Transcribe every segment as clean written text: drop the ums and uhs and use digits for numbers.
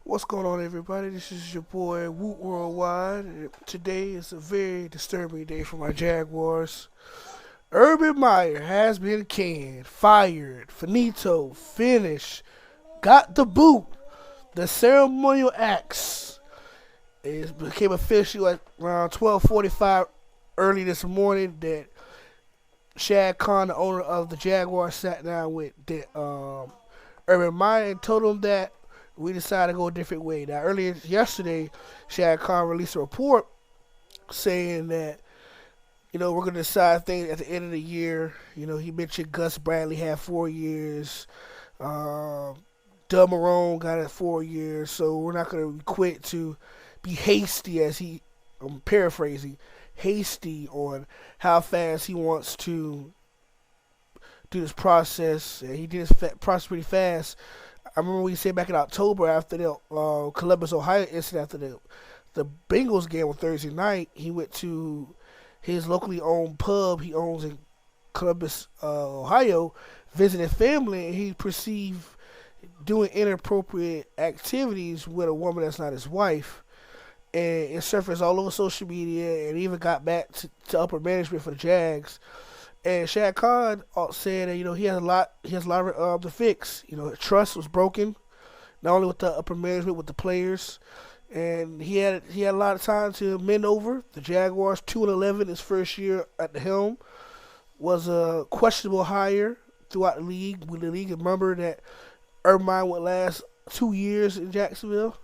What's going on, everybody? This is your boy Woot Worldwide. And today is a very disturbing day for my Jaguars. Urban Meyer has been canned, fired, finito, finished, got the boot. The ceremonial acts became official at around 12:45 early this morning that Shad, the owner of the Jaguars, sat down with Urban Meyer and told him that we decided to go a different way. Now, earlier yesterday, Shad released a report saying that, we're going to decide things at the end of the year. He mentioned Gus Bradley had 4 years. Doug Marrone got it 4 years. So we're not going to quit to be hasty, I'm paraphrasing, hasty on how fast he wants to do this process. And he did this process pretty fast. I remember we said back in October after the Columbus, Ohio incident, after the Bengals game on Thursday night, he went to his locally owned pub he owns in Columbus, Ohio, visited family, and he perceived doing inappropriate activities with a woman that's not his wife. And it surfaced all over social media and even got back to upper management for the Jags. And Shad Khan said that he has a lot to fix. Trust was broken, not only with the upper management, with the players, and he had a lot of time to mend over. The Jaguars 2-11 his first year at the helm was a questionable hire throughout the league. With the league, remember that Urban Meyer would last 2 years in Jacksonville.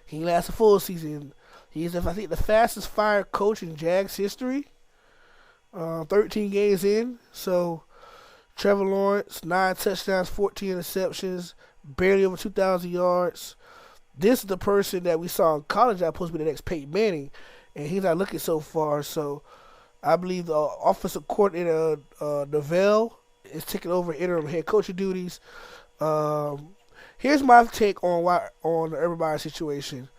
He lasted a full season. He's, I think, the fastest fired coach in Jags history. 13 games in. So Trevor Lawrence, 9 touchdowns, 14 interceptions, barely over 2,000 yards. This is the person that we saw in college that was supposed to be the next Peyton Manning, and he's not looking so far. So I believe the offensive coordinator, Neville, is taking over interim head coaching duties. Here's my take on the Urban Meyer situation.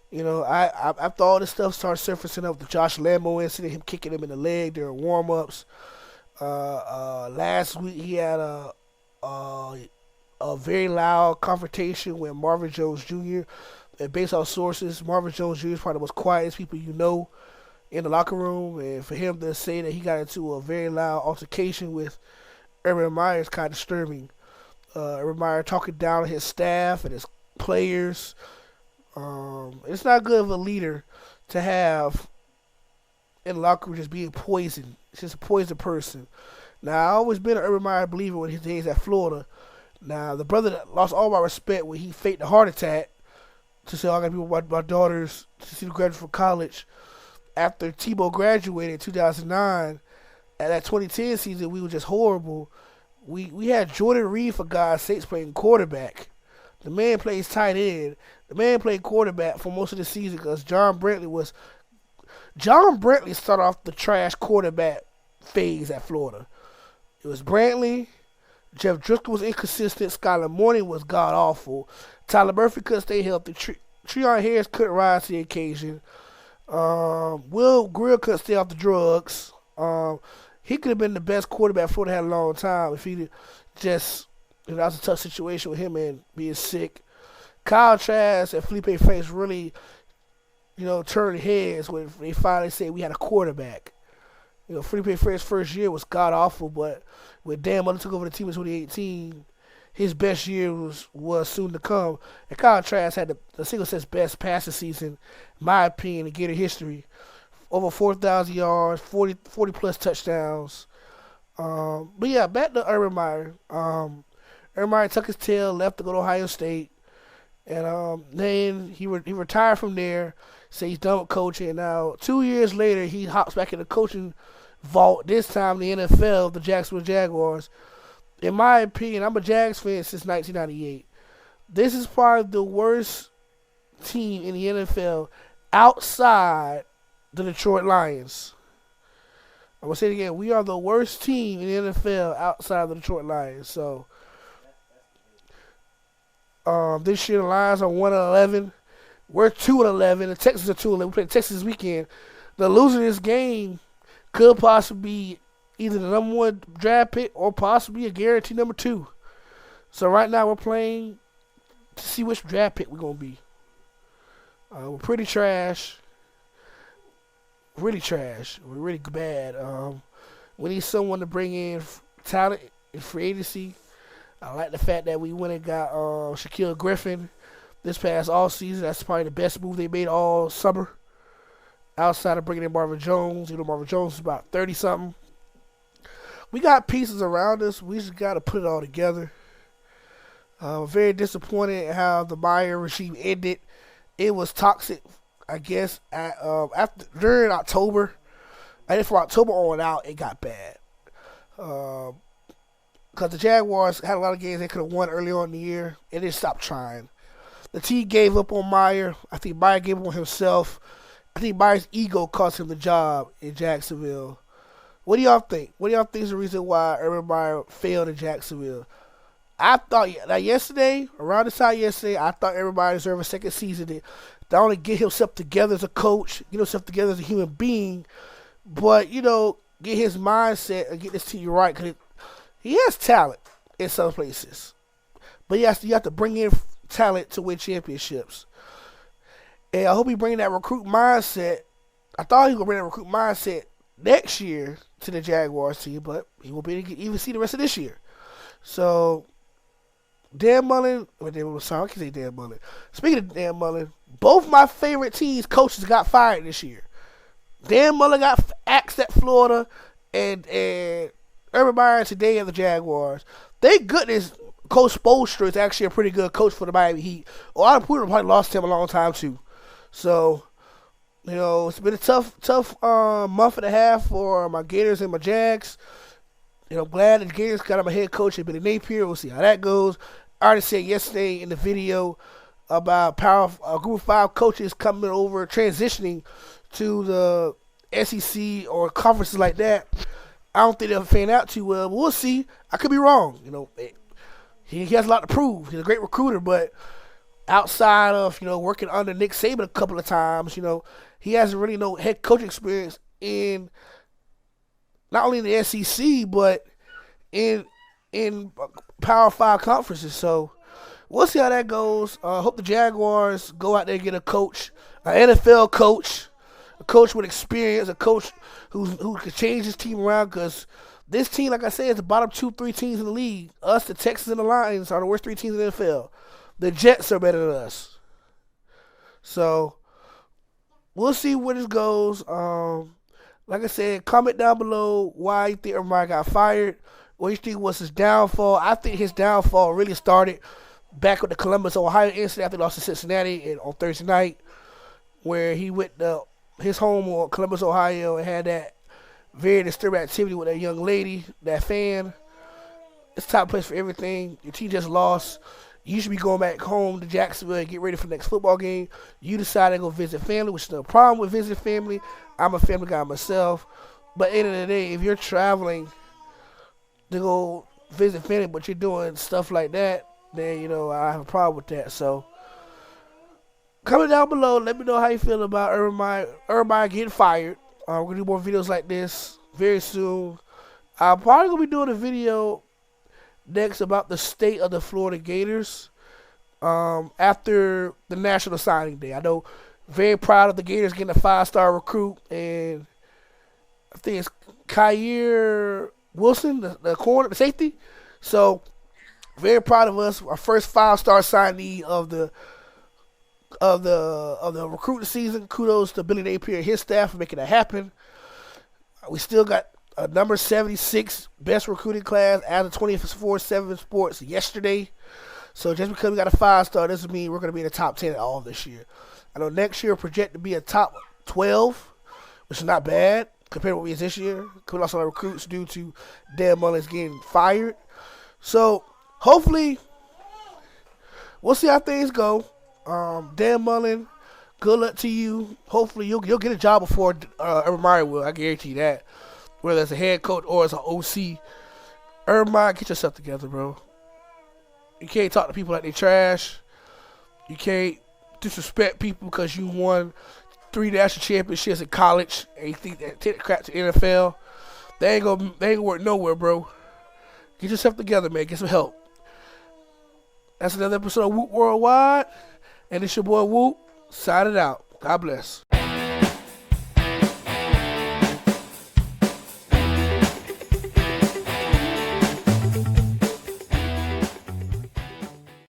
After all this stuff started surfacing up, the Josh Lambo incident, him kicking him in the leg during warm-ups. Last week he had a very loud confrontation with Marvin Jones Jr. And based on sources, Marvin Jones Jr. is probably the most quietest people in the locker room. And for him to say that he got into a very loud altercation with Urban Meyer is kind of disturbing. Urban Meyer talking down on his staff and his players. It's not good of a leader to have in the locker room just being poisoned. It's just a poisoned person. Now, I always been an Urban Meyer believer when his days at Florida. Now, the brother that lost all my respect when he faked a heart attack to say, I got people, my daughters, to see the graduate from college. After Tebow graduated in 2009, at that 2010 season, we were just horrible. We had Jordan Reed, for God's sakes, playing quarterback. The man plays tight end. The man played quarterback for most of the season because John Brantley started off the trash quarterback phase at Florida. It was Brantley. Jeff Driscoll was inconsistent. Skylar Mourning was god-awful. Tyler Murphy couldn't stay healthy. Treon Harris couldn't rise to the occasion. Will Grill couldn't stay off the drugs. He could have been the best quarterback Florida had a long time if he just, that was a tough situation with him and being sick. Kyle Trask and Felipe Franks really, turned heads when they finally said we had a quarterback. Felipe Franks' first year was god-awful, but when Dan Mullen took over the team in 2018, his best year was soon to come. And Kyle Trask had the single-sex best passing season, in my opinion, in Gator history. Over 4,000 yards, 40-plus touchdowns. But yeah, back to Urban Meyer. Urban Meyer tucked his tail, left to go to Ohio State. And then he retired from there, said he's done with coaching. And now, 2 years later, he hops back into coaching vault. This time the NFL, the Jacksonville Jaguars. In my opinion, I'm a Jags fan since 1998. This is probably the worst team in the NFL outside the Detroit Lions. I'm going to say it again. We are the worst team in the NFL outside the Detroit Lions. So, this year the Lions are 1-11. We're 2-11. The Texans are 2-11. We play Texas this weekend. The loser of this game could possibly be either the number 1 draft pick or possibly a guaranteed number 2. So right now we're playing to see which draft pick we're going to be. We're pretty trash. Really trash. We're really bad. We need someone to bring in talent in free agency. I like the fact that we went and got Shaquille Griffin this past all season. That's probably the best move they made all summer. Outside of bringing in Marvin Jones. You know, Marvin Jones is about 30-something. We got pieces around us. We just got to put it all together. Very disappointed how the Meyer regime ended. It was toxic, I guess. During October, and from October on out, it got bad. Because the Jaguars had a lot of games they could have won early on in the year, and they stopped trying. The team gave up on Meyer. I think Meyer gave up on himself. I think Meyer's ego cost him the job in Jacksonville. What do y'all think? What do y'all think is the reason why Urban Meyer failed in Jacksonville? I thought yesterday, around this time yesterday, I thought everybody deserved a second season to not only get himself together as a coach, get himself together as a human being, but, you know, get his mindset and get this team right. Because he has talent in some places. But you have to bring in talent to win championships. And I hope he bring that recruit mindset. I thought he was going to bring that recruit mindset next year to the Jaguars team, but he won't be able to even see the rest of this year. So, Dan Mullen, I can't say Dan Mullen. Speaking of Dan Mullen, both my favorite teams' coaches got fired this year. Dan Mullen got axed at Florida, and Urban Meyer today at the Jaguars. Thank goodness Coach Spoelstra is actually a pretty good coach for the Miami Heat. A lot of people probably lost him a long time too. So, you know, it's been a tough month and a half for my Gators and my Jags. You know, I'm glad the Gators got my head coach, Billy Napier. We'll see how that goes. I already said yesterday in the video about a group of 5 coaches coming over, transitioning to the SEC or conferences like that. I don't think they'll fan out too well, but we'll see. I could be wrong. You know, he has a lot to prove. He's a great recruiter, but outside of, you know, working under Nick Saban a couple of times, you know, he hasn't really no head coaching experience in not only in the SEC, but in Power 5 conferences. So we'll see how that goes. I hope the Jaguars go out there and get a coach, an NFL coach, a coach with experience, a coach who can change his team around, because this team, like I said, is the bottom 2-3 teams in the league. Us, the Texans, and the Lions are the worst 3 teams in the NFL. The Jets are better than us. So we'll see where this goes. Like I said, comment down below why you think Urban Meyer got fired. What you think was his downfall. I think his downfall really started back with the Columbus, Ohio incident after he lost to Cincinnati on Thursday night, where he went to his home on Columbus, Ohio, and had that very disturbing activity with that young lady, that fan. It's a top place for everything. Your team just lost. You should be going back home to Jacksonville and get ready for the next football game. You decided to go visit family, which is no problem with visiting family. I'm a family guy myself. But at the end of the day, if you're traveling to go visit family, but you're doing stuff like that, then, you know, I have a problem with that. So, comment down below. Let me know how you feel about Urban Meyer getting fired. We're going to do more videos like this very soon. I'm probably going to be doing a video next about the state of the Florida Gators after the National Signing Day. I know, very proud of the Gators getting a 5-star recruit, and I think it's Kyer Wilson, the corner, the safety. So, very proud of us. Our first 5-star signee of the recruiting season. Kudos to Billy Napier and his staff for making that happen. We still got a number 76 best recruiting class out of 24/7 Sports yesterday. So just because we got a 5-star doesn't mean we're going to be in the top 10 at all this year. I know next year projected to be a top 12, which is not bad. compared to what we is this year. We lost a lot of recruits due to Dan Mullen's getting fired. So hopefully, we'll see how things go. Dan Mullen, good luck to you. Hopefully, you'll get a job before Urban Meyer will. I guarantee you that. Whether it's a head coach or as an OC, Urban Meyer, get yourself together, bro. You can't talk to people like they trash. You can't disrespect people because you won 3 national championships in college and you think that take the crap to NFL. They ain't gonna work nowhere, bro. Get yourself together, man. Get some help. That's another episode of Whoop Worldwide. And it's your boy Whoop. Signing out. God bless.